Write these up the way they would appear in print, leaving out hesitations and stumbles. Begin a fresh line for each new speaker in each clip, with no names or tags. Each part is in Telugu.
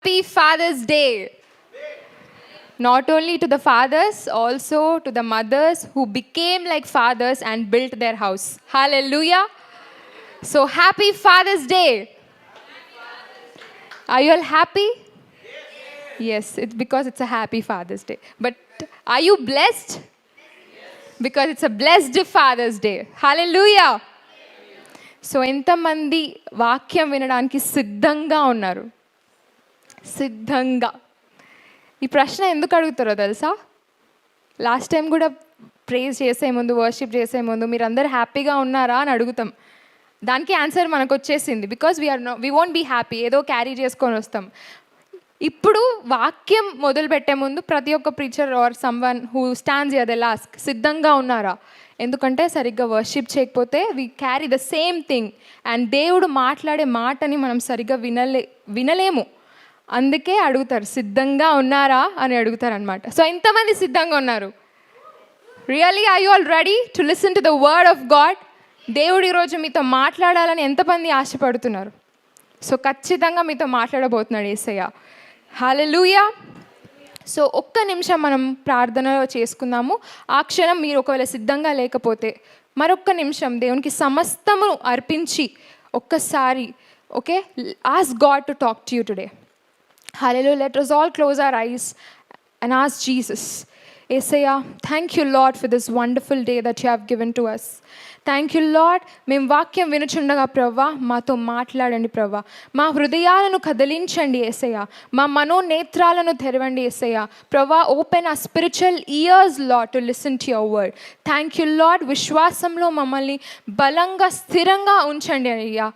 Happy Father's Day. Not only to the fathers, also to the mothers who became like fathers and built their house. Hallelujah. So happy Father's Day. Are you all happy? Yes, it's because it's a happy Father's Day. But are you blessed? Because it's a blessed Father's Day. Hallelujah. So ఎంతమంది వాక్యం వినడానికి సిద్ధంగా ఉన్నారు? సిద్ధంగా. ఈ ప్రశ్న ఎందుకు అడుగుతారో తెలుసా? లాస్ట్ టైం కూడా ప్రేజ్ చేసే ముందు, వర్షిప్ చేసే ముందు మీరందరూ హ్యాపీగా ఉన్నారా అని అడుగుతాం. దానికి ఆన్సర్ మనకు వచ్చేసింది. Because we won't be happy, ఏదో క్యారీ చేసుకొని వస్తాం. ఇప్పుడు వాక్యం మొదలు పెట్టే ముందు ప్రతి ఒక్క preacher or someone who stands here they ask, సిద్ధంగా ఉన్నారా? ఎందుకంటే సరిగ్గా వర్షిప్ చేయకపోతే we carry the same thing and దేవుడు మాట్లాడే మాటని మనం సరిగ్గా వినలేము. అందుకే అడుగుతారు, సిద్ధంగా ఉన్నారా అని అడుగుతారు అనమాట. సో ఎంతమంది సిద్ధంగా ఉన్నారు? Really are you all ready to listen to the word of God? దేవుడు ఈరోజు మీతో మాట్లాడాలని ఎంతమంది ఆశపడుతున్నారు? సో ఖచ్చితంగా మీతో మాట్లాడబోతున్నాడు యేసయ్య. హల్లెలూయా. సో ఒక్క నిమిషం మనం ప్రార్థన చేసుకుందాము. ఆ క్షణం మీరు ఒకవేళ సిద్ధంగా లేకపోతే మరొక్క నిమిషం దేవునికి సమస్తము అర్పించి ఒక్కసారి okay ask God to talk to you today. Hallelujah. Let us all close our eyes and ask Jesus. యేసయ్యా, thank you Lord for this wonderful day that you have given to us. Thank you Lord, మేము వాక్యం వినుచుండగా ప్రవ్వా మాతో మాట్లాడండి ప్రవ్వా. మా హృదయాలను కదిలించండి యేసయ్య. మా మనోనేత్రాలను తెరవండి యేసయ్య. ప్రవ్వా, ఓపెన్ ఆ spiritual years lord to listen to your word. Thank you lord, విశ్వాసంలో మమ్మల్ని బలంగా స్థిరంగా ఉంచండి అయ్యా.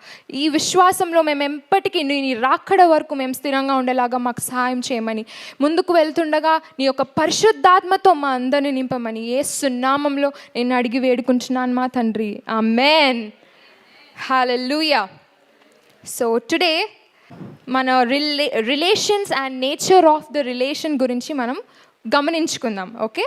ఈ విశ్వాసంలో మేము ఎప్పటికీ నీ రాకడ వరకు మేము స్థిరంగా ఉండేలాగా మాకు సహాయం చేయమని, ముందుకు వెళ్తుండగా నీ యొక్క పరిశుద్ధాత్మతో మా అందరిని నింపమని యేసు నామములో నేను అడిగి వేడుకుంటున్నాను మా తండ్రి. Amen. Hallelujah. So today మన relations and nature of the relation గురించి మనం గమనించుకుందాం. ఓకే,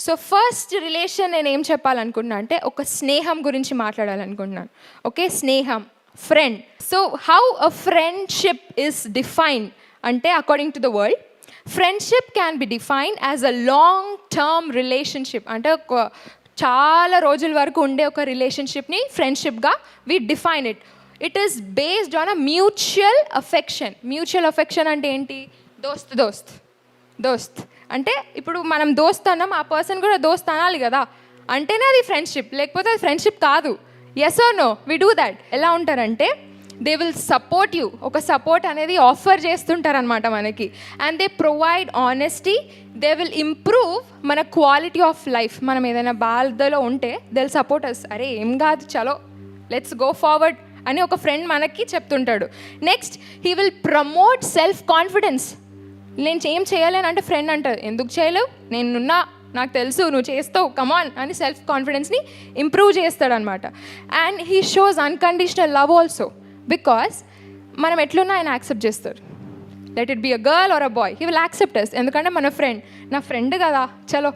సో ఫస్ట్ రిలేషన్ నేను ఏం చెప్పాలనుకుంటున్నా అంటే ఒక స్నేహం గురించి మాట్లాడాలనుకుంటున్నాను. ఓకే, స్నేహం, friend. So how a friendship is defined అంటే according to the world, friendship can be defined as a long term relationship. అంటే ఒక చాలా రోజుల వరకు ఉండే ఒక రిలేషన్షిప్ని ఫ్రెండ్షిప్గా we define it. It is based on a mutual affection. Mutual affection అంటే ఏంటి? దోస్త్ అంటే ఇప్పుడు మనం దోస్త్ అన్నాం, ఆ పర్సన్ కూడా దోస్త్ అనాలి కదా, అంటేనే అది ఫ్రెండ్షిప్, లేకపోతే అది ఫ్రెండ్షిప్ కాదు. Yes or no? We do that. ఎలా ఉంటారంటే దే విల్ సపోర్ట్ యూ. ఒక సపోర్ట్ అనేది ఆఫర్ చేస్తుంటారనమాట మనకి. And they provide honesty. They will improve మన క్వాలిటీ ఆఫ్ లైఫ్. మనం ఏదైనా బాధలో ఉంటే దే విల్ సపోర్ట్ అస్. అరే ఏం కాదు, చలో లెట్స్ గో ఫార్వర్డ్ అని ఒక ఫ్రెండ్ మనకి చెప్తుంటాడు. Next, he will promote self confidence. నేను ఏం చేయలేను అంటే ఫ్రెండ్ అంటారు, ఎందుకు చేయలేవు, నేనున్నా, నాకు తెలుసు నువ్వు చేస్తావు, కమాన్ అని సెల్ఫ్ కాన్ఫిడెన్స్ని ఇంప్రూవ్ చేస్తాడనమాట. And he shows unconditional love also. Because మనం ఎట్లున్నా ఆయన యాక్సెప్ట్ చేస్తారు. Let it be a girl or a boy, he will accept us. ఎందుకంటే మన ఫ్రెండ్, నా ఫ్రెండ్ కదా చలో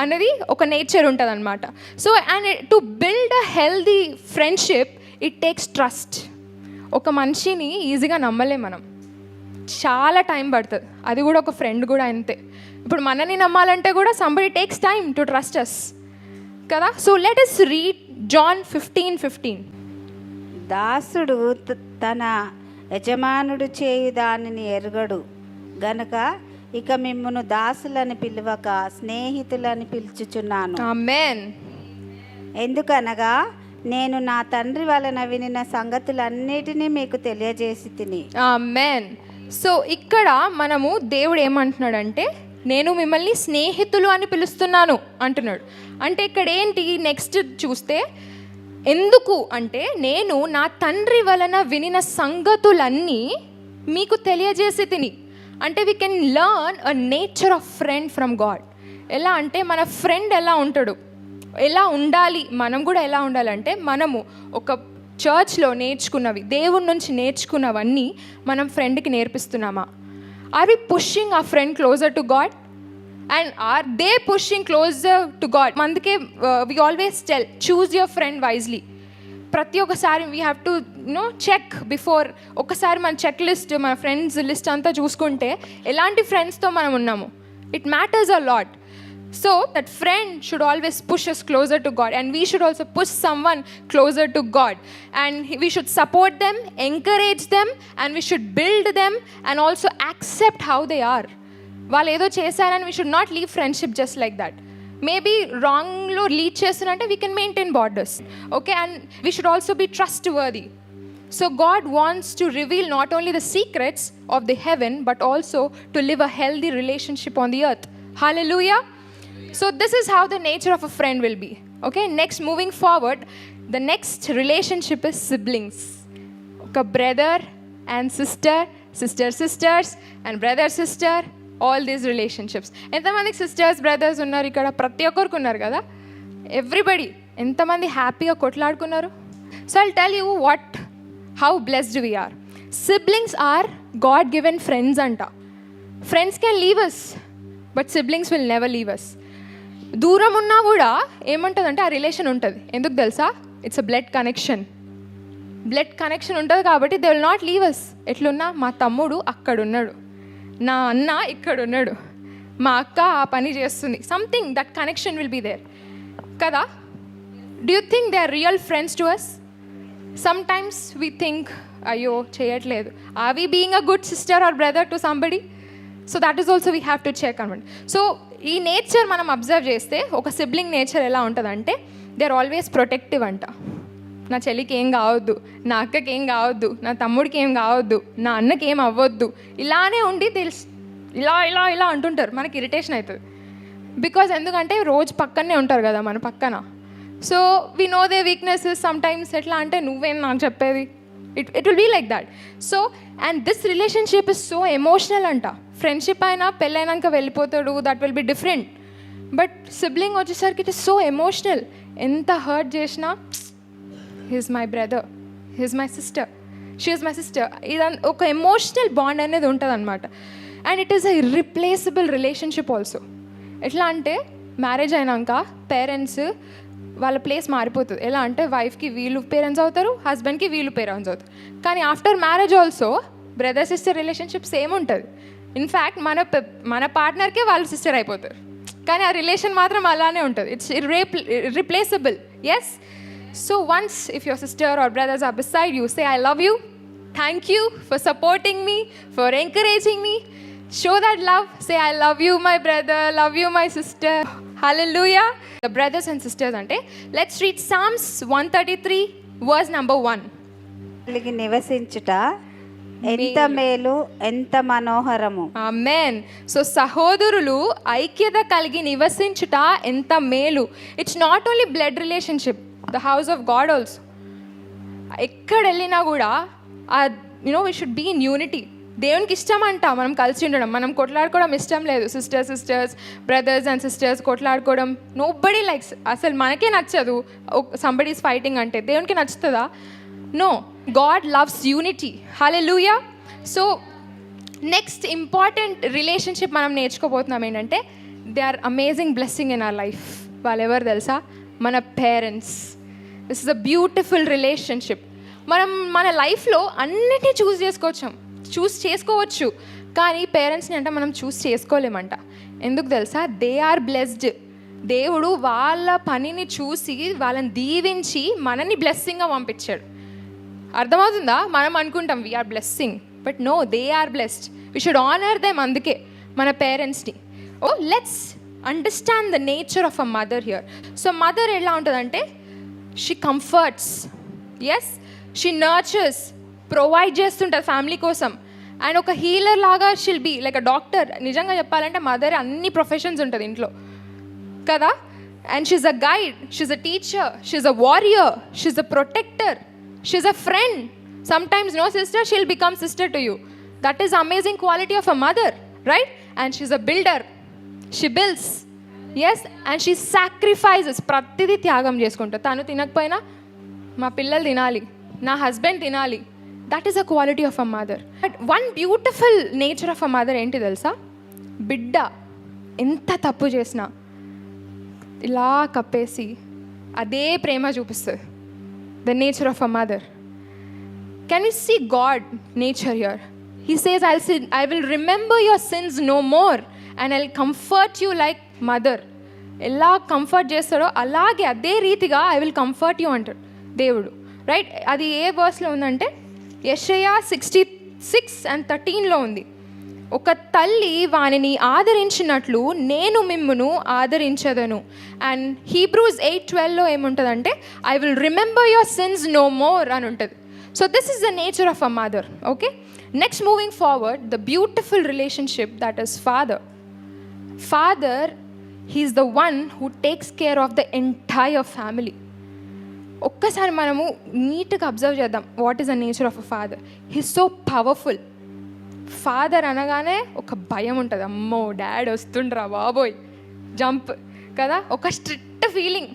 అనేది ఒక నేచర్ ఉంటుంది అనమాట. So and to build a healthy friendship it takes trust. ఒక మనిషిని ఈజీగా నమ్మలేం మనం, చాలా టైం పడుతుంది. అది కూడా ఒక ఫ్రెండ్ కూడా అంతే. ఇప్పుడు మనని నమ్మాలంటే కూడా somebody takes time to trust us కదా. So let us read John 15:15.
దాసుడు తన యజమానుడు చేయు దానిని ఎరుగడు గనుక ఇక మిమ్మును దాసులని పిలువక స్నేహితులని పిలుచుచున్నాను.
ఆమేన్.
ఎందుకనగా నేను నా తండ్రి వలన వినిన సంగతులన్నిటినీ మీకు తెలియజేసి తిని.
ఆమేన్. సో ఇక్కడ మనము దేవుడు ఏమంటున్నాడంటే నేను మిమ్మల్ని స్నేహితులు అని పిలుస్తున్నాను అంటున్నాడు. అంటే ఇక్కడ ఏంటి నెక్స్ట్ చూస్తే, ఎందుకు అంటే నేను నా తండ్రి వలన వినిన సంగతులన్నీ మీకు తెలియజేసి తిని. అంటే we can learn a nature of friend from God. ఎలా అంటే మన ఫ్రెండ్ ఎలా ఉంటాడు, ఎలా ఉండాలి, మనం కూడా ఎలా ఉండాలంటే మనము ఒక చర్చ్లో నేర్చుకున్నవి, దేవుడి నుంచి నేర్చుకున్నవన్నీ మనం ఫ్రెండ్కి నేర్పిస్తున్నామా? ఆర్ వి పుషింగ్ ఆ friend closer to God and are they pushing closer to God? అందుకే we always tell, choose your friend wisely. ప్రతి ఒక్కసారి we have to check before. ఒకసారి మన చెక్ లిస్ట్, మన ఫ్రెండ్స్ లిస్ట్ అంతా చూసుకుంటే ఎలాంటి ఫ్రెండ్స్తో మనం ఉన్నాము. It matters a lot. So that friend should always push us closer to God, and we should also push someone closer to God, and we should support them, encourage them, and we should build them and also accept how they are. వాళ్ళు ఏదో చేశారని we should not leave friendship just like that. Maybe wrongలో లీడ్ చేస్తున్నంటే we can maintain borders, okay, and we should also be trustworthy. So God wants to reveal not only the secrets of the heaven but also to live a healthy relationship on the earth. Hallelujah. So this is how the nature of a friend will be. Okay, next, moving forward, the next relationship is siblings. Okay, brother and sister, sisters and brother sister, all these relationships. ఎంతమందికి సిస్టర్స్ బ్రదర్స్ ఉన్నారు ఇక్కడ? ప్రతి ఒక్కరికి ఉన్నారు కదా. ఎవ్రీబడి ఎంతమంది హ్యాపీగా కొట్లాడుకున్నారు? So I'll tell you how blessed we are. Siblings are God given friends anta. Friends can leave us, but siblings will never leave us. దూరం ఉన్నా కూడా ఏముంటుందంటే ఆ రిలేషన్ ఉంటుంది. ఎందుకు తెలుసా? It's a blood connection. Blood connection ఉంటుంది కాబట్టి they will not leave us. ఎట్లున్నా మా తమ్ముడు అక్కడున్నాడు, నా అన్న ఇక్కడున్నాడు, మా అక్క ఆ పని చేస్తుంది, something that connection will be there కదా. Do you think they are real friends to us? Sometimes we think అయ్యో చేయట్లేదు. Are we being a good sister or brother to somebody? So that is also we have to check అనమాట. సో ఈ నేచర్ మనం అబ్జర్వ్ చేస్తే ఒక సిబ్లింగ్ నేచర్ ఎలా ఉంటుందంటే దే ఆర్ ఆల్వేస్ ప్రొటెక్టివ్ అంట. నా చెల్లికి ఏం కావద్దు, నా అక్కకి ఏం కావద్దు, నా తమ్ముడికి ఏం కావద్దు, నా అన్నకి ఏం అవ్వద్దు, ఇలానే ఉండి తెలుసు ఇలా ఇలా ఇలా అంటుంటారు. మనకి ఇరిటేషన్ అవుతుంది. బికాజ్ ఎందుకంటే రోజు పక్కనే ఉంటారు కదా మన పక్కన. So we know they weaknesses. Sometimes ఎట్లా అంటే నువ్వేం నాకు చెప్పేది, it will be like that. So and this relationship is so emotional anta. Friendship aina pellainanka vellipothadu, that will be different, but sibling vachesariki it is so emotional. Enta hurt chesina, he is my brother, he is my sister, she is my sister, idan oka emotional bond anedi untadu anamata. And it is a irreplaceable relationship also. ఎట్లా అంటే మ్యారేజ్ అయినాక పేరెంట్స్ వాళ్ళ ప్లేస్ మారిపోతుంది. ఎలా అంటే వైఫ్కి వీళ్ళు పేరెంట్స్ అవుతారు, హస్బెండ్కి వీళ్ళు పేరెంట్స్ అవుతారు. కానీ after marriage also brother sister relationship same ఉంటుంది. ఇన్ఫ్యాక్ట్ మన పార్ట్నర్కే వాళ్ళు సిస్టర్ అయిపోతారు, కానీ ఆ రిలేషన్ మాత్రం అలానే ఉంటుంది. It's irreplaceable. Yes. So once if your sister or brothers are beside you, say I love you, thank you for supporting me, for encouraging me. Show that love. Say I love you my brother, love you my sister. Hallelujah. The brothers and sisters ante, let's read Psalms 133 verse number 1.
కలిగి నివసించుట ఎంత మేలు, ఎంత మనోహరము.
ఆమేన్. సో సహోదరులు ఐక్యత కలిగి నివసించుట ఎంత మేలు. It's not only blood relationship, the house of God also. ఎక్కడ వెళ్ళినా కూడా we should be in unity. దేవునికి ఇష్టం అంట మనం కలిసి ఉండడం. మనం కొట్లాడుకోవడం ఇష్టం లేదు. సిస్టర్స్ బ్రదర్స్ అండ్ సిస్టర్స్ కొట్లాడుకోవడం నోబడీ లైక్స్. అసలు మనకే నచ్చదు సంబడీ ఈస్ ఫైటింగ్ అంటే. దేవునికి నచ్చుతుందా? No. God loves unity. Hallelujah. So next important relationship మనం నేర్చుకోబోతున్నాం ఏంటంటే they are amazing blessing in our life. వాళ్ళు ఎవరు తెలుసా? మన parents. This is a beautiful relationship. మనం మన లైఫ్లో అన్నిటినీ చూస్ చేసుకోవచ్చు, కానీ పేరెంట్స్ని అంటే మనం చూస్ చేసుకోలేమంట. ఎందుకు తెలుసా? They are blessed. దేవుడు వాళ్ళ పనిని చూసి వాళ్ళని దీవించి మనని బ్లెస్సింగ్గా పంపించాడు. అర్థమవుతుందా? మనం అనుకుంటాం we are blessing, but no, they are blessed. We should honour them. అందుకే మన పేరెంట్స్ని. Let's understand the nature of a mother here. So mother ఎలా ఉంటుందంటే she comforts, yes, she nurtures, provide చేస్తుంటుంది ఫ్యామిలీ కోసం. అండ్ ఒక హీలర్ లాగా she'll be like a doctor. నిజంగా చెప్పాలంటే మదర్ అన్ని ప్రొఫెషన్స్ ఉంటుంది ఇంట్లో కదా. And she's a guide, she's a teacher, she's a warrior, she's a protector, she's a friend. Sometimes no sister, she'll become sister to you. That is amazing quality of a mother, right? And she's a builder, she builds, yes. And she sacrifices. ప్రతిదీ త్యాగం చేసుకుంటుంది. తను తినకపోయినా మా పిల్లలు తినాలి, నా హస్బెండ్ తినాలి. That is a quality of a mother. But one beautiful nature of a mother ఏంటి తెలుసా? బిడ్డ ఎంత తప్పు చేసినా ఇలా కప్పేసి అదే ప్రేమ చూపిస్తుంది. the nature of a mother. Can we see God nature here? He says, I will remember your sins no more and I'll comfort you like mother. ఎలా కంఫర్ట్ చేస్తాడో అలాగే అదే రీతిగా ఐ విల్ కంఫర్ట్ యూ అంటాడు దేవుడు, రైట్? అది ఏ వర్స్లో ఉందంటే యెషయా 66:13 ఉంది. ఒక తల్లి వానిని ఆదరించినట్లు నేను మిమ్మును ఆదరించదను. అండ్ హీబ్రూస్ 8:12లో ఏముంటుందంటే I will remember your sins no more అని ఉంటుంది. So this is the nature of a mother. Okay, next moving forward, the beautiful relationship that is father. Father, he's the one who takes care of the entire family. ఒక్కసారి మనము నీట్గా అబ్జర్వ్ చేద్దాం, what is the nature of a father. He's so powerful. Father అనగానే ఒక భయం ఉంటుంది, అమ్మో డాడ్ వస్తుండ్రా బాబోయ్ జంప్ కదా, ఒక స్ట్రిక్ట్ ఫీలింగ్,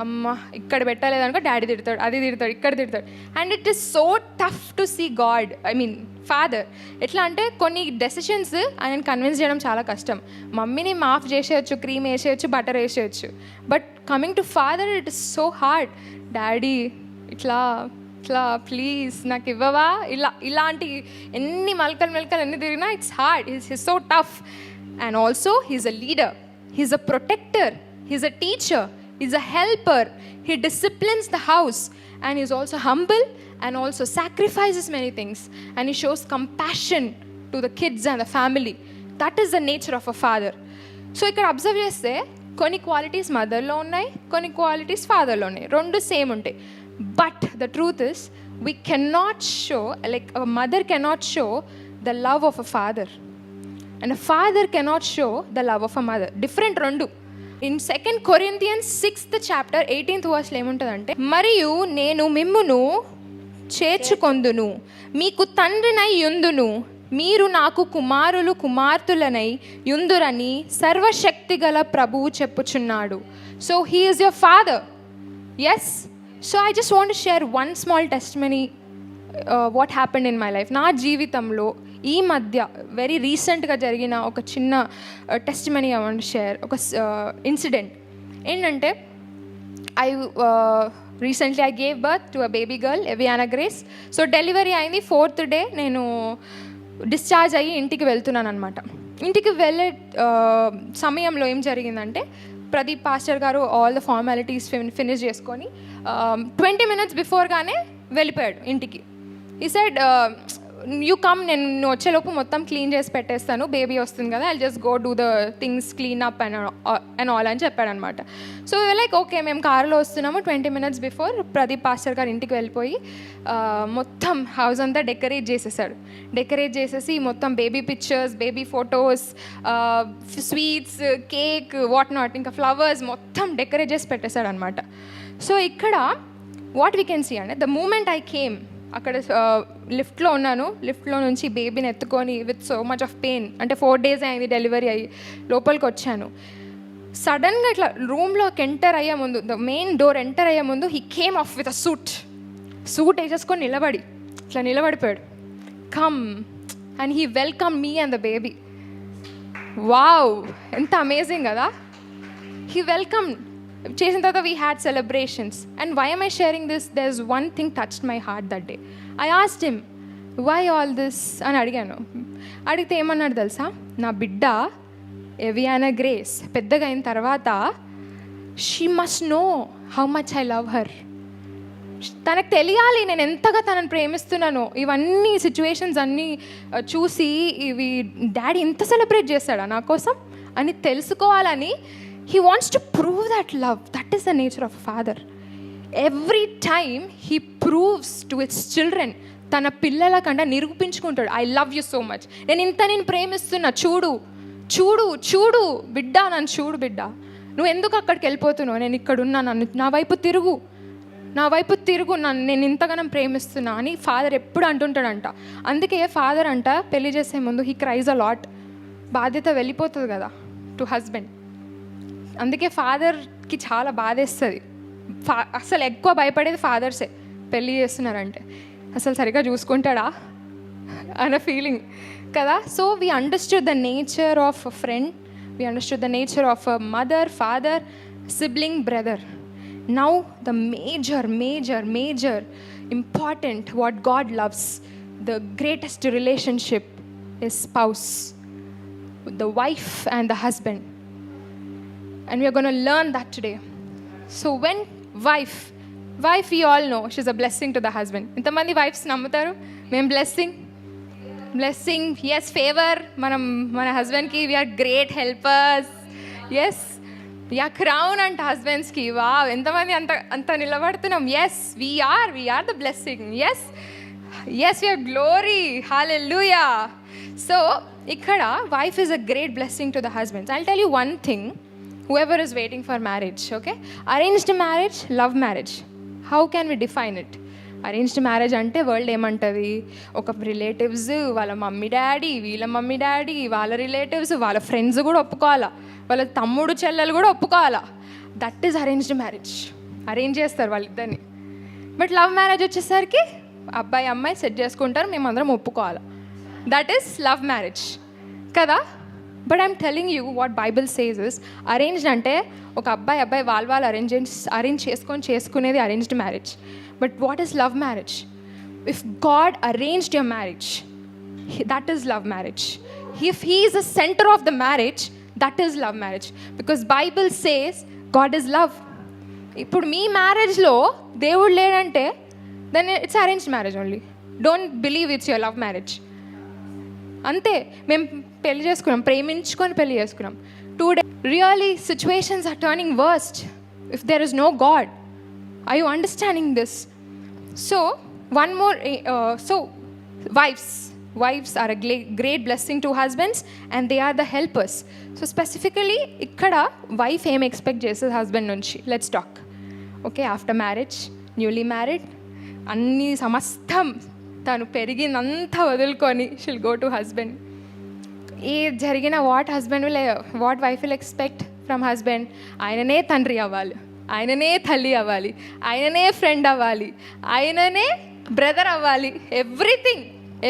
అమ్మ ఇక్కడ పెట్టలేదనుకో డాడీ తిడతాడు, అది తిడతాడు, ఇక్కడ తిడతాడు. And it is so tough to see God, I mean father. ఎట్లా అంటే కొన్ని డెసిషన్స్ ఆయన కన్విన్స్ చేయడం చాలా కష్టం. మమ్మీని మాఫ్ చేసేయచ్చు, క్రీమ్ వేసేయచ్చు, బటర్ వేసేయచ్చు, but coming to father it is so hard. Daddy ఇట్లా ఇట్లా ప్లీజ్ నాకు ఇవ్వవా, ఇలాంటి ఎన్ని మలకలు ఎన్ని తిరిగినా it's hard. He's so tough. And also he's a leader, he's a protector, he's a teacher, he's a helper. He disciplines the house and he's also humble and also sacrifices many things, and he shows compassion to the kids and the family. That is the nature of a father. So ikkada observe cheste కొన్ని క్వాలిటీస్ మదర్లో ఉన్నాయి, కొన్ని క్వాలిటీస్ ఫాదర్లో ఉన్నాయి, రెండు సేమ్ ఉంటాయి. But the truth is we cannot show, like a mother cannot show the love of a father and a father cannot show the love of a mother. Different రెండు. In 2 Corinthians 6th chapter 18th verse ఏముంటుందంటే, మరియు నేను మిమ్మును చేర్చుకొందును, మీకు తండ్రినై యుందును, మీరు నాకు కుమారులు కుమార్తెలనై యుందురని సర్వశక్తి గల ప్రభువు చెప్పుచున్నాడు. So he is your father. Yes. So I just want to share one small testimony what happened in my life. నా జీవితంలో ఈ మధ్య వెరీ రీసెంట్గా జరిగిన ఒక చిన్న testimony I want to share. ఒక ఇన్సిడెంట్ ఏంటంటే, recently I gave birth to a baby girl, Eviana Grace. So delivery అయింది 4th day. నేను డిశ్చార్జ్ అయ్యి ఇంటికి వెళ్తున్నాను అనమాట. ఇంటికి వెళ్ళే సమయంలో ఏం జరిగిందంటే, ప్రదీప్ పాస్టర్ గారు ఆల్ ద ఫార్మాలిటీస్ ఫినిష్ చేసుకొని 20 minutes బిఫోర్గానే వెళ్ళిపోయాడు ఇంటికి. ఈ సైడ్ యూ కమ్, నేను వచ్చేలోపు మొత్తం క్లీన్ చేసి పెట్టేస్తాను, బేబీ వస్తుంది కదా, I just go do the things clean up and all అని చెప్పాడనమాట. సో లైక్ ఓకే, మేము కారులో వస్తున్నాము. 20 minutes బిఫోర్ ప్రదీప్ పాస్టర్ గారు ఇంటికి వెళ్ళిపోయి మొత్తం హౌస్ అంతా డెకరేట్ చేసేసాడు. డెకరేట్ చేసేసి మొత్తం baby pictures, baby photos, sweets, cake, what not, ఇంకా ఫ్లవర్స్ మొత్తం డెకరేట్ చేసి పెట్టేశాడు అనమాట. సో ఇక్కడ వాట్ వీ కెన్ సీ అంటే, ద మూమెంట్ ఐ కేమ్, అక్కడ లిఫ్ట్లో ఉన్నాను, లిఫ్ట్లో నుంచి బేబీని ఎత్తుకొని with so much of pain, అంటే 4 days అయింది డెలివరీ అయ్యి, లోపలికి వచ్చాను. సడన్గా ఇట్లా రూమ్లోకి ఎంటర్ అయ్యే ముందు, ద మెయిన్ డోర్ ఎంటర్ అయ్యే ముందు he came off with a suit వేసేసుకొని ఇట్లా నిలబడిపోయాడు. Come and he welcome me and the baby. Wow, ఎంత అమేజింగ్ కదా. హీ వెల్కమ్ చేసిన తర్వాత we had celebrations. And why am I sharing this? There's one thing touched my heart that day. I asked him, why all this అని అడిగాను. అడిగితే ఏమన్నాడు తెలుసా, నా బిడ్డ ఎవియానా గ్రేస్ పెద్దగా అయిన తర్వాత she must know how much I love her. తనకు తెలియాలి నేను ఎంతగా తనని ప్రేమిస్తున్నానో. ఇవన్నీ సిచ్యువేషన్స్ అన్నీ చూసి, ఇవి డాడీ ఇంత సెలబ్రేట్ చేస్తాడా నా కోసం అని తెలుసుకోవాలని he wants to prove that love. That is the nature of a father. Every time he proves to his children, తన పిల్లల కంటే నిరూపించుకుంటాడు, I love you so much, నేను ప్రేమిస్తున్నా, చూడు చూడు చూడు బిడ్డ, నన్ను చూడు బిడ్డ, నువ్వు ఎందుకు అక్కడికి వెళ్ళిపోతున్నావు, నేను ఇక్కడున్నా, నన్ను నా వైపు తిరుగు, నేను ఇంతగానో ప్రేమిస్తున్నా అని ఫాదర్ ఎప్పుడు అంటుంటాడంట. అందుకే ఫాదర్ అంట పెళ్లి చేసే ముందు హీ క్రైజ్ అ లాట్. బాధ్యత వెళ్ళిపోతుంది కదా టు హస్బెండ్. అందుకే ఫాదర్కి చాలా బాధేస్తుంది. అసలు ఎక్కువ భయపడేది ఫాదర్సే. పెళ్ళి చేస్తున్నారంటే అసలు సరిగ్గా చూసుకుంటాడా అన్న ఫీలింగ్ కదా. So we understood the nature of a friend, we understood the nature of a mother, father, sibling, brother. Now the major important what God loves, the greatest relationship is spouse, the wife and the husband. And we are going to learn that today. So when wife we all know she's a blessing to the husband. ఇంతమంది వైఫ్స్ నమ్ముతారు మేము బ్లెస్సింగ్ ఎస్ ఫేవర్ మన హస్బెండ్కి we are great helpers. Yes yeah crown అంట హస్బెండ్స్కి. వా ఎంతమంది అంత నిలబడుతున్నాం. Yes we are the blessing. Yes we are glory. Hallelujah. So ఇక్కడ wife is a great blessing to the husbands. I'll tell you one thing, whoever is waiting for marriage, okay, arranged marriage, love marriage, how can we define it? Arranged marriage అంటే వరల్డ్ ఏమంటుంది, ఒక రిలేటివ్స్ వాళ్ళ మమ్మీ డాడీ, వీళ్ళ మమ్మీ డాడీ, వాళ్ళ రిలేటివ్స్, వాళ్ళ ఫ్రెండ్స్ కూడా ఒప్పుకోవాలా, వాళ్ళ తమ్ముడు చెల్లెలు కూడా ఒప్పుకోవాలా. That is arranged marriage. Arrange చేస్తారు వాళ్ళిద్దరిని. బట్ లవ్ మ్యారేజ్ వచ్చేసరికి అబ్బాయి అమ్మాయి సెట్ చేసుకుంటారు, మేమందరం ఒప్పుకోవాలా. దట్ ఈస్ లవ్ మ్యారేజ్ కదా. But I'm telling you what Bible says is, arranged అంటే ఒక అబ్బాయి వాళ్ళు అరేంజ్ చేసుకునేది arranged marriage. But what is love marriage? If God arranged your marriage, that is love marriage. If he is the centre of the marriage, that is love marriage. Because Bible says God is love. ఇప్పుడు మీ మ్యారేజ్లో దేవుడు లేడంటే then it's arranged marriage only. Don't believe it's your love marriage. అంతే. మేము పెళ్లి చేసుకున్నాం, ప్రేమించుకొని పెళ్లి చేసుకున్నాం. Today really situations are turning worst if there is no God. Are you understanding this? So one more, so wives are a great blessing to husbands and they are the helpers. So specifically ఇక్కడ వైఫ్ ఏం ఎక్స్పెక్ట్ చేస్తుంది హస్బెండ్ నుంచి? Let's talk. Okay, after marriage, newly married, అన్ని సమస్తం తను పెరిగిందంతా వదులుకొని షిల్ గో టు హస్బెండ్. ఏ జరిగిన what wife will expect from husband? ఆయననే తండ్రి అవ్వాలి, ఆయననే తల్లి అవ్వాలి, ఆయననే ఫ్రెండ్ అవ్వాలి, ఆయననే బ్రదర్ అవ్వాలి.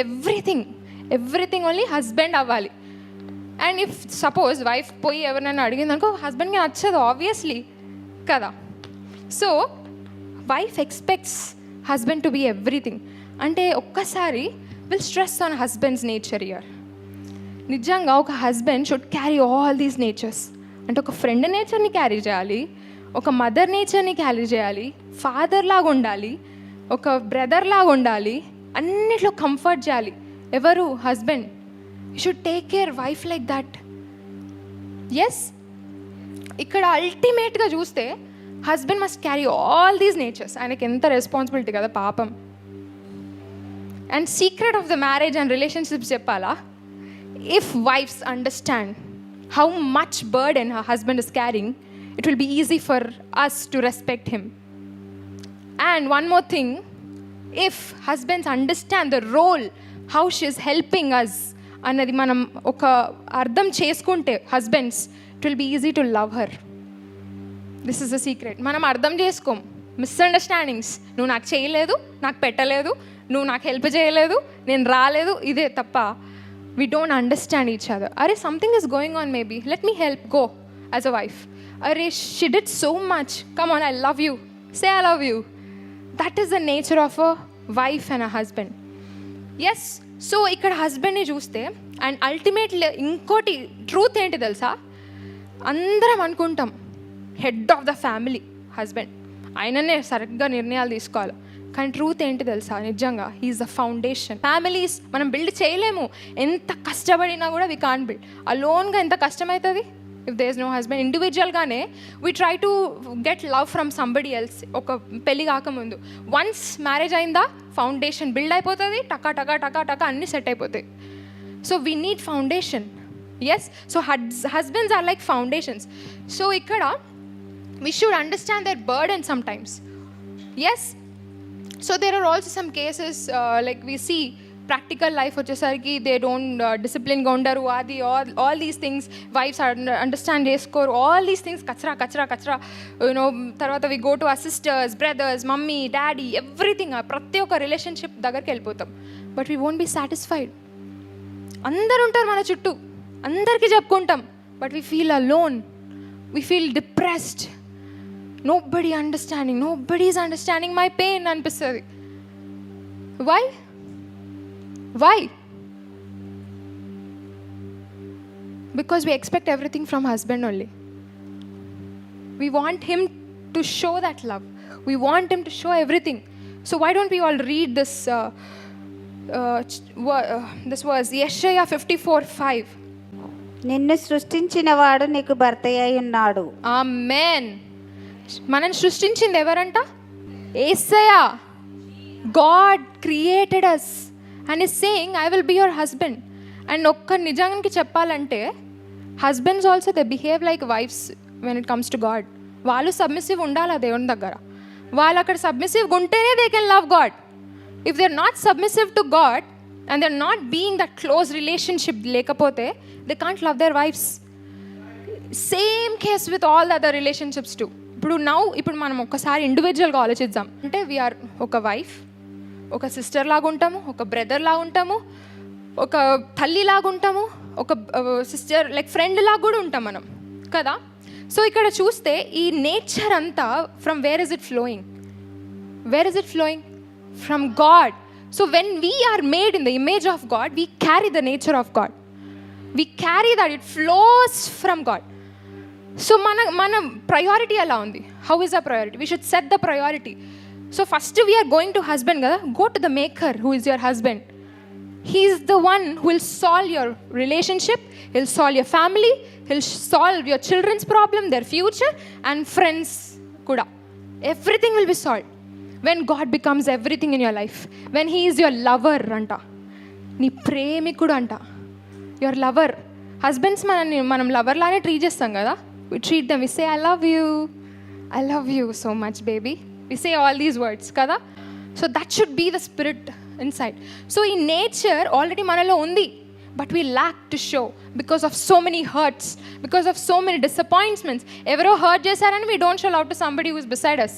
ఎవ్రీథింగ్ ఓన్లీ హస్బెండ్ అవ్వాలి. అండ్ ఇఫ్ సపోజ్ వైఫ్ పోయి ఎవరినైనా అడిగిందనుకో, హస్బెండ్కి నచ్చదు ఆబ్వియస్లీ కదా. So wife expects husband to be everything. అంటే ఒక్కసారి will stress on husband's nature here. నిజంగా ఒక husband should carry all these natures. అంటే ఒక ఫ్రెండ్ నేచర్ని క్యారీ చేయాలి, ఒక మదర్ నేచర్ని క్యారీ చేయాలి, ఫాదర్ లాగా ఉండాలి, ఒక బ్రదర్ లాగా ఉండాలి, అన్నిట్లో కంఫర్ట్ చేయాలి. ఎవరు? Husband. You should take care wife like that. Yes, ఇక్కడ అల్టిమేట్గా చూస్తే husband must carry all these natures. ఆయనకి ఎంత రెస్పాన్సిబిలిటీ కదా పాపం. And secret of the marriage and relationships చెప్పాలా? If wives understand how much burden her husband is carrying, it will be easy for us to respect him. And one more thing, if husbands understand the role, how she is helping us అన్నది మనం ఒక అర్థం చేసుకుంటే husbands, it will be easy to love her. This is the secret. మనం అర్థం చేసుకోం. మిస్అండర్స్టాండింగ్స్, నువ్వు నాకు చేయలేదు, నాకు పెట్టలేదు, నువ్వు నాకు హెల్ప్ చేయలేదు, నేను రాలేదు, ఇదే తప్ప we don't understand each other. Arey, something is going on maybe, let me help, go as a wife. Arey, she did so much, come on, I love you, say I love you. That is the nature of a wife and a husband. Yes, so ఇక్కడ హస్బెండ్ని చూస్తే, అండ్ అల్టిమేట్లీ ఇంకోటి ట్రూత్ ఏంటి తెలుసా? అందరం అనుకుంటాం head of the family husband, ఆయననే సరిగ్గా నిర్ణయాలు తీసుకోవాలి. కానీ ట్రూత్ ఏంటి తెలుసా? నిజంగా హీఈస్ ద ఫౌండేషన్. ఫ్యామిలీస్ మనం బిల్డ్ చేయలేము, ఎంత కష్టపడినా కూడా వి కాంట్ బిల్డ్. అలోన్గా ఎంత కష్టమవుతుంది if there is no husband. ఇండివిజువల్గానే we try to get love from somebody else. ఒక పెళ్ళి కాకముందు వన్స్ మ్యారేజ్ అయిందా ఫౌండేషన్ బిల్డ్ అయిపోతుంది, టకా టకా టకా టకా అన్నీ సెట్ అయిపోతాయి. So we need foundation. Yes, so husbands are like foundations. So ఇక్కడ we should understand their burden sometimes. Yes, so there are also some cases like we see practical life వచ్చేసరికి they don't discipline గా ఉండరు, అది all these things wives understand చేసుకోరు, all these things కచరా you know. తర్వాత we go to our sisters, brothers, mummy, daddy, everything, ప్రతి ఒక్క రిలేషన్షిప్ దగ్గరికి వెళ్ళిపోతాం. but we won't be satisfied. అందరు ఉంటారు మన చుట్టూ, అందరికీ చెప్పుకుంటాం, but we feel alone, we feel depressed. Nobody is understanding my pain అనిపిస్తుంది. Why? Because we expect everything from husband only. We want him to show that love. We want him to show everything. So why don't we all read this verse, Yeshaya 54:5.
నిన్ను సృష్టించిన వాడు నీకు భర్త అయి ఉన్నాడు.
ఆమేన్. మనల్ని సృష్టించింది ఎవరంట? యేసయ్య. God created us and is saying, I will be your husband. And ఒక్క నిజానికి చెప్పాలంటే husbands also they behave like wives when it comes to God. వాళ్ళు సబ్మిసివ్ ఉండాలి దేవుని దగ్గర. వాళ్ళు అక్కడ సబ్మిసివ్గా ఉంటేనే they can love God. If they are not submissive to God and they are not being that close relationship లేకపోతే they can't love their wives. Same case with all the other relationships too. ఇప్పుడు మనం ఒక్కసారి ఇండివిజువల్గా ఆలోచిద్దాం. అంటే వీఆర్ ఒక వైఫ్, ఒక సిస్టర్ లాగా ఉంటాము, ఒక బ్రదర్ లాగా ఉంటాము, ఒక తల్లి లాగా ఉంటాము, ఒక సిస్టర్ లైక్ ఫ్రెండ్ లాగా కూడా ఉంటాం మనం కదా. సో ఇక్కడ చూస్తే ఈ నేచర్ అంతా from where is it flowing? From God. So when we are made in the image of God, we carry the nature of God. We carry that, it flows from God. So మన ప్రయారిటీ ఎలా ఉంది? How is a priority? We should set the priority. So first we are going to husband కదా, go to the maker who is your husband. He is the one who will solve your relationship, he'll solve your family, he'll solve your children's problem, their future and friends kuda. Everything will be solved when God becomes everything in your life. When he is your lover anta, nee premikudu anta, your lover. Husbands manam lover lane treat chestam kada. We treat them, we say I love you so much baby. We say all these words kada. So that should be the spirit inside. So in nature already manalo undi, but we lack to show because of so many hurts, because of so many disappointments. Evero hurt chesarani we don't show love to somebody who is beside us.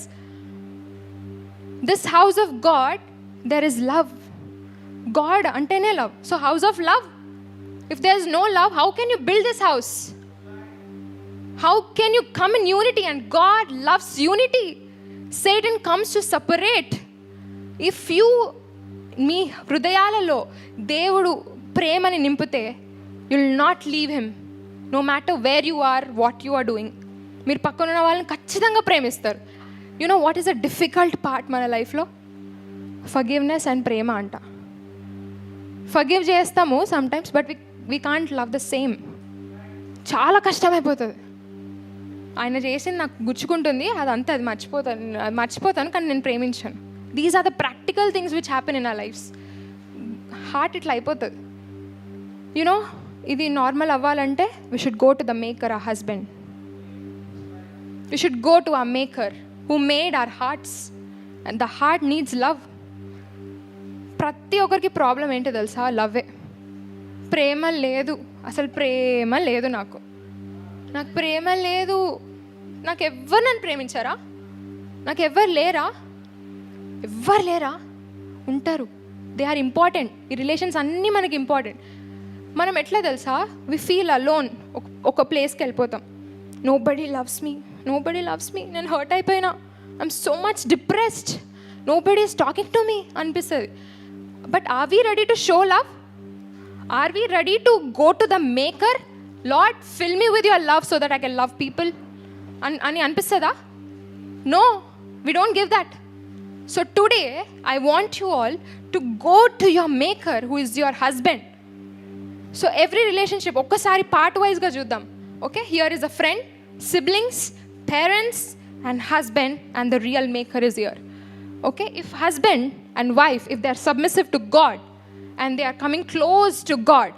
This house of God, there is love. God antene love. So house of love. If there is no love, how can you build this house? How can you come in unity? And God loves unity. Satan comes to separate. If you మీ హృదయాలలో దేవుడు ప్రేమని నింపితే you will not leave him no matter where you are, what you are doing. మీరు పక్కన ఉన్న వాళ్ళని ఖచ్చితంగా ప్రేమిస్తారు. You know what is the difficult part మన లైఫ్లో? ఫర్గివ్నెస్ అండ్ ప్రేమ అంట. ఫర్గివ్ చేస్తాము sometimes, but we can't love the same. చాలా కష్టమైపోతుంది. ఆయన చేసింది నాకు గుచ్చుకుంటుంది, అదంతా అది మర్చిపోతాను కానీ నేను ప్రేమించాను. These are the practical things which happen in our lives. Heart itla అయిపోతుంది. You know, ఇది నార్మల్ అవ్వాలంటే we should go to the maker, our husband. We should go to our maker who made our hearts, and the heart needs love. ప్రతి ఒక్కరికి ప్రాబ్లం ఏంటో తెలుసా? లవ్వే. ప్రేమ లేదు, అసలు ప్రేమ లేదు. నాకు ప్రేమ లేదు. నాకు ఎవ్వరు నన్ను ప్రేమించారా? నాకు ఎవ్వరు లేరా? ఉంటారు. They are important. ఈ రిలేషన్స్ అన్నీ మనకి ఇంపార్టెంట్. మనం ఎట్లా తెలుసా? We feel alone. ఒక ప్లేస్కి వెళ్ళిపోతాం. నోబడీ లవ్స్ మీ, నేను హర్ట్ అయిపోయినా, I'm so much depressed, nobody is talking to me అనిపిస్తుంది. But are we ready to show love? Are we ready to go to the maker? Lord fill me with your love so that I can love people అని అనిపిస్తుందా? No, we don't give that. So today I want you all to go to your maker who is your husband. So every relationship okkasari part wise ga chuddam. Okay, here is a friend, siblings, parents and husband, and the real maker is here. Okay, if husband and wife, if they are submissive to God and they are coming close to God,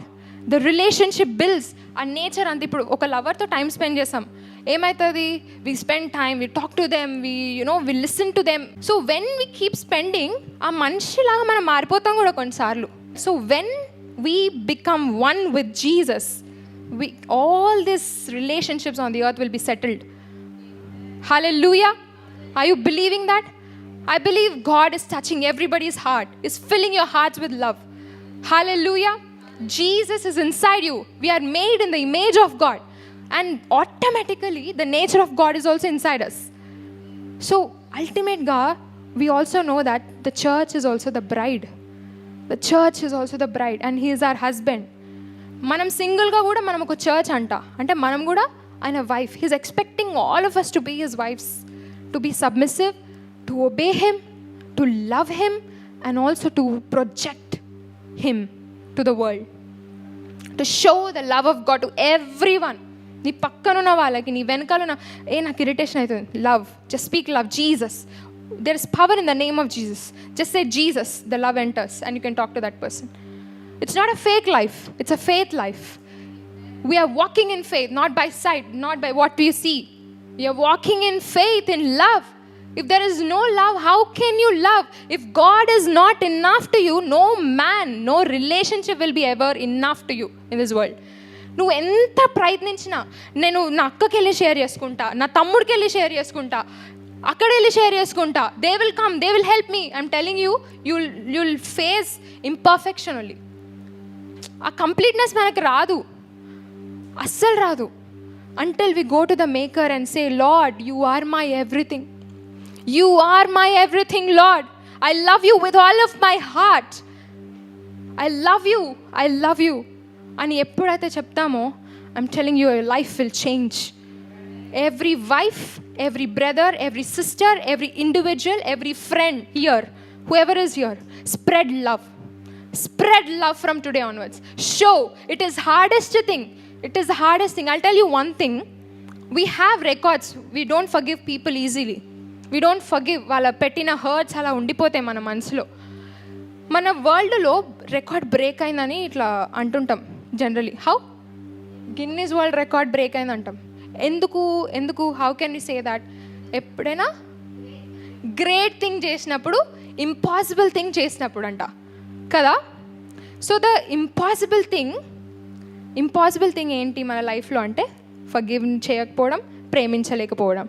the relationship builds. ఆ నేచర్ అంత. ఇప్పుడు ఒక లవర్తో టైం స్పెండ్ చేస్తాం, ఏమవుతుంది? We spend time, we talk to them, we listen to them. So when we keep spending, ఆ మనిషిలాగా మనం మారిపోతాం కూడా కొన్నిసార్లు. So when we become one with Jesus, all these relationships on the earth will be settled. Hallelujah. Are you believing that? I believe God is touching everybody's heart, is filling your hearts with love. Hallelujah. Jesus is inside you. We are made in the image of God, and automatically the nature of God is also inside us. So అల్టిమేట్గా we also know that the church is also the bride. The church is also the bride and he is our husband. మనం సింగిల్గా కూడా మనం ఒక చర్చ్ అంట, అంటే మనం కూడా ఆయన wife. He's expecting all of us to be his wives, to be submissive, to obey him, to love him and also to project him to the world, to show the love of God to everyone. నీ పక్కనున్న వాళ్ళకి, నీ వెనకాలన్న నాకు ఇరిటేషన్ అవుతుంది, love, just speak love, Jesus. There is power in the name of Jesus. Just say Jesus, the love enters and you can talk to that person. It's not a fake life, it's a faith life. We are walking in faith, not by sight, not by what we see. We are walking in faith, in love. If there is no love, how can you love? If God is not enough to you, no man, no relationship will be ever enough to you in this world. నువ్వు ఎంత ప్రయత్నించినా, నేను నా అక్కకి వెళ్ళి షేర్ చేసుకుంటా, నా తమ్ముడికి వెళ్ళి షేర్ చేసుకుంటా, అక్కడ వెళ్ళి షేర్ చేసుకుంటా, they will come, they will help me. I'm telling you, you'll face imperfection only. ఆ కంప్లీట్నెస్ మనకు రాదు, అస్సలు రాదు. Until we go to the maker and say, Lord you are my everything, you are my everything Lord, I love you with all of my heart, I love you అని ఎప్పుడైతే చెప్తామో, I'm telling you, your life will change. Every wife, every brother, every sister, every individual, every friend here, whoever is here, spread love. Spread love from today onwards. Show. It is hardest thing. It is the hardest thing. I'll tell you one thing. We have records. We don't forgive people easily. We don't forgive. వాళ్ళ పెట్టిన హర్ట్స్ అలా ఉండిపోతాయి మన మనసులో. మన వరల్డ్లో రికార్డ్ బ్రేక్ అయిందని ఇట్లా అంటుంటాం generally. How? Guinness world record break అయింది అంటాం. ఎందుకు how can you say that? ఎప్పుడైనా గ్రేట్ థింగ్ చేసినప్పుడు, ఇంపాసిబుల్ థింగ్ చేసినప్పుడు అంట కదా. సో ద ఇంపాసిబుల్ థింగ్ ఏంటి మన లైఫ్లో అంటే, ఫర్గివ్ చేయకపోవడం, ప్రేమించలేకపోవడం.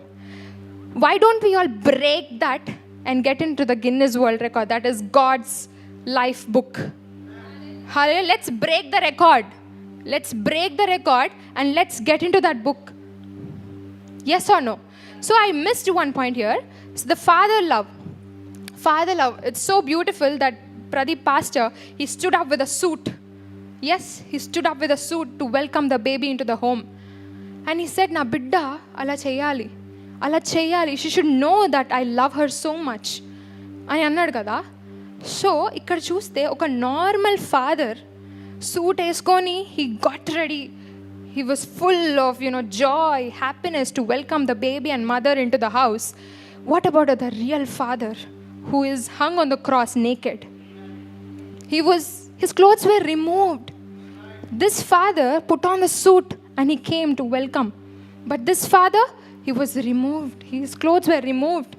Why don't we all break that and get into the Guinness world record? That is God's life book. Let's break the record. Let's break the record and let's get into that book. Yes or no? So I missed one point here. So the father love. It's so beautiful that Pradeep pastor, he stood up with a suit. Yes, he stood up with a suit to welcome the baby into the home. And he said, na bidda ala cheyali. She should know that I love her so much. అని అన్నాడు కదా. సో ఇక్కడ చూస్తే ఒక నార్మల్ ఫాదర్ సూట్ వేసుకొని, he got ready. He was full of, joy, happiness to welcome the baby and mother into the house. What about the real father who is hung on the cross naked? His clothes were removed. This father put on the suit and he came to welcome. But this father, he was removed. His clothes were removed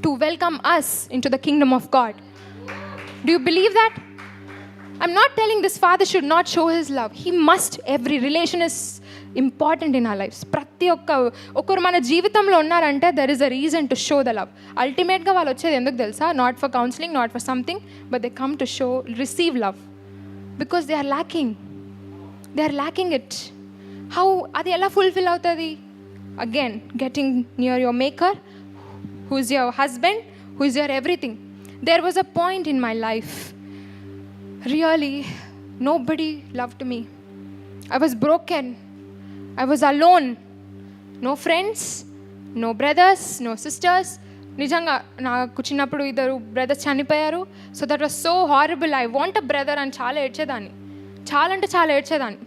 to welcome us into the kingdom of God. Do you believe that? I'm not telling this father should not show his love. He must. Every relation is important in our lives. ప్రతి ఒక్కరు మన జీవితంలో ఉన్నారంటే there is a reason to show the love. అల్టిమేట్గా వాళ్ళు వచ్చేది ఎందుకు తెలుసా? Not for counselling, not for something, but they come to receive love. Because they are lacking it. How? అది ఎలా ఫుల్ఫిల్ అవుతుంది? Again getting near your maker, who is your husband, who is your everything. There was a point in my life. Really, nobody loved me. I was broken. I was alone. No friends, no brothers, no sisters. నిజంగా నాకు చిన్నప్పుడు 2 brothers చనిపోయారు. So that was so horrible. I want a brother అని చాలా ఏడ్చేదాన్ని. చాలా ఏడ్చేదాన్ని.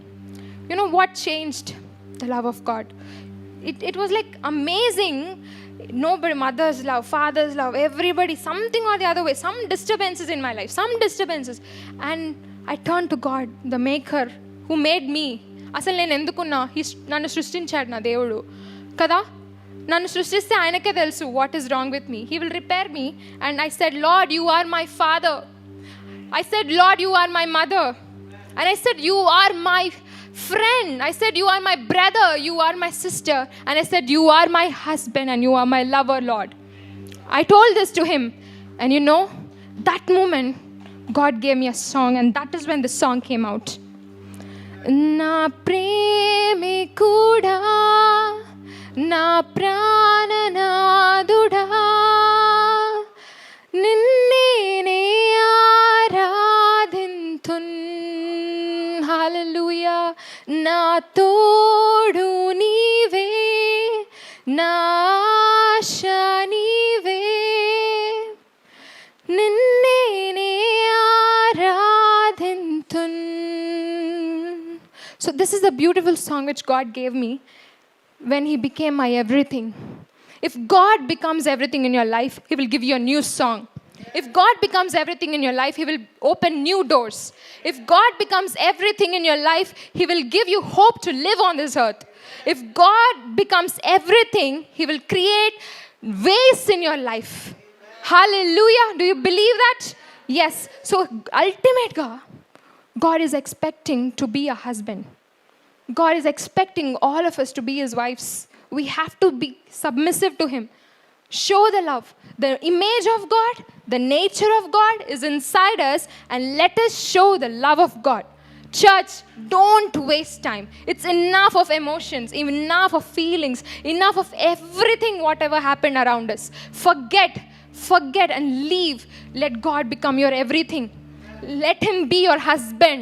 You know what changed? The love of God. It was like amazing. Nobody, mother's love, father's love, everybody, something or the other way, some disturbances in my life, and I turned to God, the maker who made me. అసలు నేను ఎందుకున్నా? నన్ను సృష్టించాడు నా దేవుడు కదా. నన్ను సృష్టిస్తే ఆయనకే తెలుసు what is wrong with me. He will repair me. And I said, Lord you are my father. I said, Lord, you are my mother. And I said, you are my friend. I said, you are my brother, you are my sister. And I said, you are my husband and you are my lover, Lord. I told this to him. And you know, that moment, God gave me a song, and that is when the song came out. Na premikuda, na prananaduda, తోడు నీవే, నా ఆశ నీవే, నిన్నే ఆరాధింతున్. So this is the beautiful song which God gave me when He became my everything. If God becomes everything in your life, He will give you a new song. If God becomes everything in your life, He will open new doors. If God becomes everything in your life, He will give you hope to live on this earth. If God becomes everything, He will create ways in your life. Hallelujah. Do you believe that? Yes. So ultimate God is expecting to be a husband. God is expecting all of us to be His wives. We have to be submissive to Him. Show the love. The image of God, the nature of God is inside us, and let us show the love of God. Church, don't waste time. It's enough of emotions, enough of feelings, enough of everything, whatever happened around us. Forget and leave. Let God become your everything. Let Him be your husband.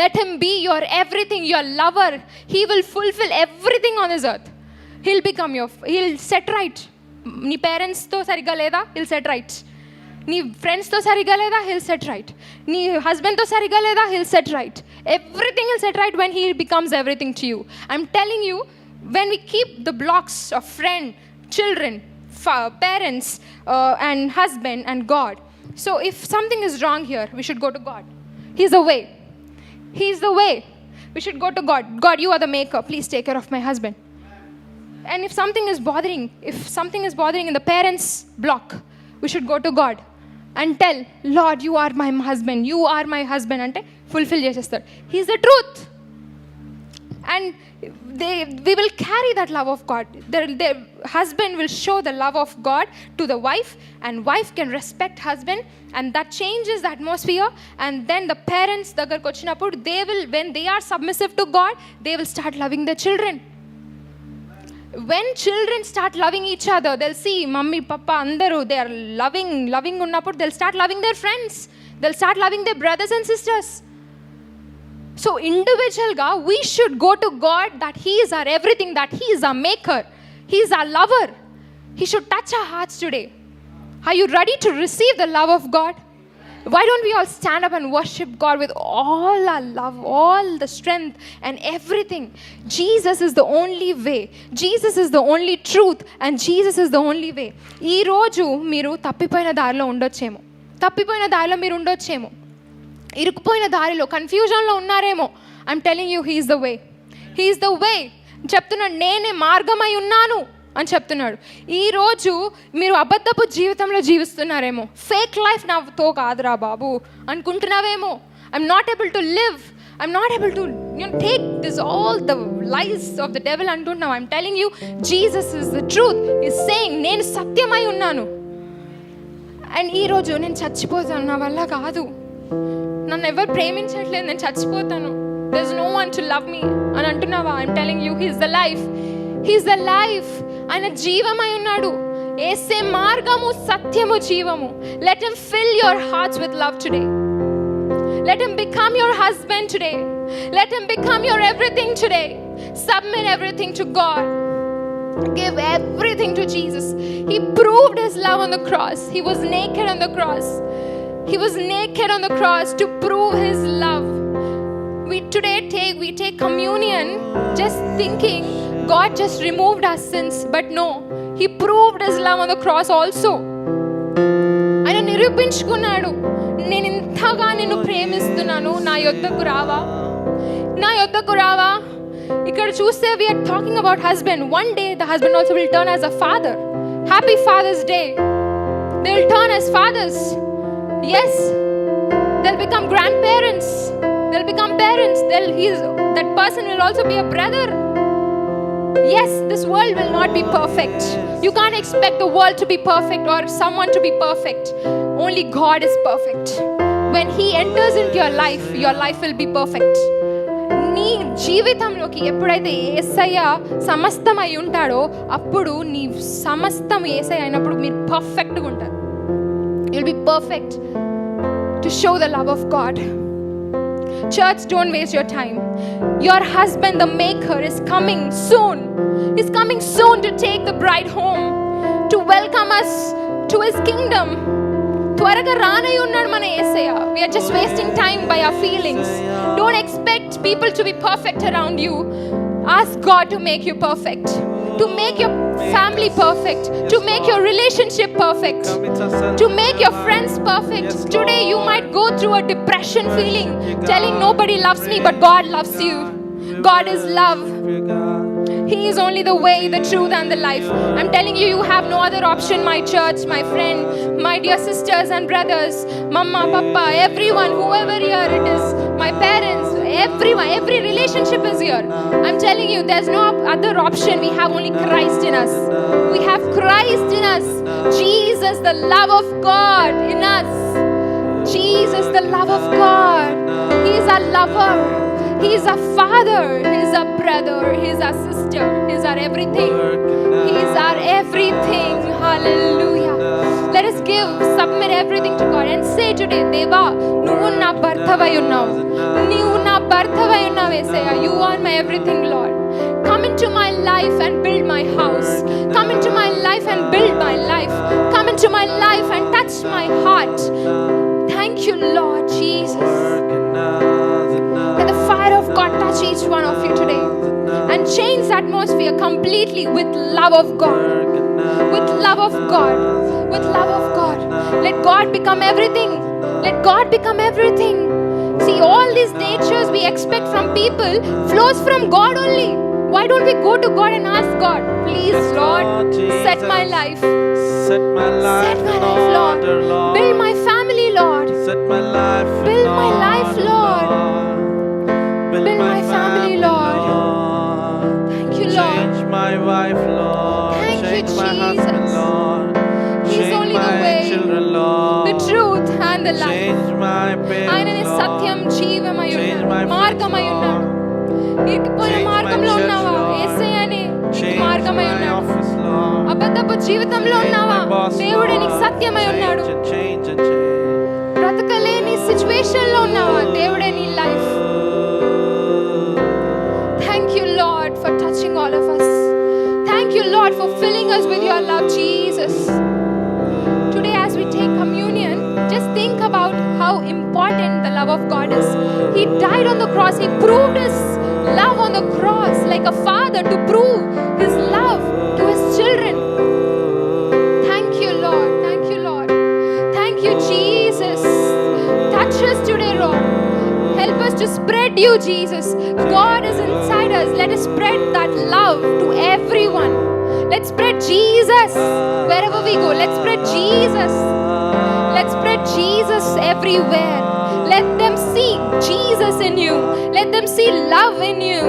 Let Him be your everything, your lover. He will fulfill everything on this earth. He'll set right. నీ పేరెంట్స్తో సరిగ్గా లేదా, he'll set right. నీ ఫ్రెండ్స్తో సరిగ్గా లేదా, he'll set right. నీ హస్బెండ్తో సరిగ్గా లేదా, he'll set right. Everything will set right when He becomes everything to you. I'm telling you, when we keep the blocks of friend, children, parents, and husband and God. So if something is wrong here, we should go to God. He's the way. He's the way. We should go to God. God, you are the maker. Please take care of my husband. And if something is bothering in the parents' block, we should go to God and tell, Lord, you are my husband. You are my husband. Ante fulfill chestar. He's the truth. And we will carry that love of God. Their husband will show the love of God to the wife, and wife can respect husband, and that changes the atmosphere. And then the parents దగ్గరకు వచ్చినప్పుడు when they are submissive to God, they will start loving their children. When children start loving each other, they'll see mummy, papa, andaru, they are loving unnappudu, they'll start loving their friends. They'll start loving their brothers and sisters. So individual we should go to God that He is our everything, that He is our maker, He is our lover. He should touch our hearts today. Are you ready to receive the love of God? Why don't we all stand up and worship God with all our love, all the strength and everything? Jesus is the only way. Jesus is the only truth, and Jesus is the only way. ఈ రోజు మీరు తప్పిపోయిన దారిలో ఉండొచ్చేమో, ఇరుక్కుపోయిన దారిలో కన్ఫ్యూజన్లో ఉన్నారేమో. I'm telling you, he is the way. He is the way చెప్తున్నాడు. నేనే మార్గమై ఉన్నాను అని చెప్తున్నాడు. ఈరోజు మీరు అబద్ధపు జీవితంలో జీవిస్తున్నారేమో. ఫేక్ లైఫ్ నాతో కాదురా బాబు అనుకుంటున్నావేమో. I'm not able to live, I'm not able to take this all the lies of the devil అంటున్నావు. I'm telling you, Jesus is the truth. Is saying, నేను సత్యమై ఉన్నాను. అండ్ ఈరోజు నేను చచ్చిపోతాను, నా వల్ల కాదు, నన్ను ఎవరు ప్రేమించట్లేదు, నేను చచ్చిపోతాను, there is no one to love me అని అంటున్నావా? I'm telling you, he is the life. He is the life. ఆయన జీవమై ఉన్నాడు. యేసే మార్గము, సత్యము, జీవము. Let him fill your hearts with love today. Let him become your husband today. Let him become your everything today. Submit everything to God. Give everything to Jesus. He proved His love on the cross. He was naked on the cross. He was naked on the cross to prove His love. We take communion just thinking God just removed our sins, but no, He proved His love on the cross also. ఆయన నిరూపించుకున్నాడు, నేను ఇంతగా నిన్ను ప్రేమిస్తున్నాను, నా యొద్దకు రావా. ఇక్కడ చూస్తే we are talking about husband. One day the husband also will turn as a father. Happy Father's Day. They will turn as fathers. Yes, they'll become grandparents. They'll become parents. That person will also be a brother. Yes, this world will not be perfect. You can't expect the world to be perfect or someone to be perfect. Only God is perfect. When He enters into your life will be perfect. నీ జీవితంలోకి ఎప్పుడైతే యేసయ్య సమస్తమై ఉంటాడో అప్పుడు నీ సమస్తం యేసయ్య అయినప్పుడు మీరు పర్ఫెక్ట్గా ఉంటారు. You'll be perfect to show the love of God. Church, don't waste your time. Your husband, the maker, is coming soon. He's coming soon to take the bride home, to welcome us to his kingdom. త్వరగా రానై ఉన్నాడు మన యేసయ్య. We are just wasting time by our feelings. Don't expect people to be perfect around you. Ask God to make you perfect, to make your family perfect, to make your relationship perfect, to make your friends perfect. Today you might go through a depression feeling, telling nobody loves me, but God loves you. God is love. He is only the way, the truth and the life. I'm telling you, you have no other option, my church, my friend, my dear sisters and brothers, mama, papa, everyone, whoever here it is, my parents, everyone, every relationship is here. I'm telling you, there's no other option. We have only Christ in us. We have Christ in us. Jesus, the love of God in us. Jesus, the love of God. He is our lover. He is our father. He is our brother. He is our sister. He is our everything. He is our everything. Hallelujah. Let us submit everything to God and say today, Deva, nuvu na bhartavai unnavu. Neevu na bhartavai unnavu Yesaya. You are my everything, Lord. Come into my life and build my house. Come into my life and build my life. Come into my life and touch my heart. Thank you, Lord Jesus. May the fire of God touch each one of you today and change the atmosphere completely with love of God. With love of God. With love of God. Let God become everything. Let God become everything. See, all these natures we expect from people flows from God only. Why don't we go to God and ask God, please, Lord, set my life.
Set my life,
Lord. Build my family, Lord.
Set my life,
Build my life, Lord.
Build
my family, Lord. Thank you, Lord.
Change my wife, Lord.
Thank you,
Change my husband,
Jesus.
Lord.
He is
Change
only the
my
way,
children, Lord.
the truth and the life.
Change my
ఆయననే
parents,
సత్యం
Lord.
జీవమై
Change my
ఉన్నాడు, మార్గమై
friends,
ఉన్నాడు.
Lord.
ఇరుక్కుపోయిన
Change my
మార్గంలో
church,
ఉన్నావా?
Lord.
యేసయ్యనే
Change
మార్గమై
my
ఉన్నాడు.
office, Lord.
అబద్ధపు జీవితంలో
Change
ఉన్నావా?
my boss,
దేవుడే నీకు
Lord.
సత్యమై ఉన్నాడు.
Change and change.
బ్రతకలేని సిచ్యువేషన్ లో ఉన్నావా? దేవుడే నీ life. Thank you, Lord, for touching all of us. Thank you, Lord, for filling us with your love, Jesus. Today, as we take communion, just think about how important the love of God is. He died on the cross. He proved his love on the cross like a father to prove his love to his children. Thank you, Lord. Thank you, Lord. Thank you, Jesus. Touch us today, Lord. Help us to spread you, Jesus. God is inside us. Let us spread that love to everyone. Let's spread Jesus wherever we go. Let's spread Jesus. Let's spread Jesus everywhere. Let them see Jesus in you. Let them see love in you.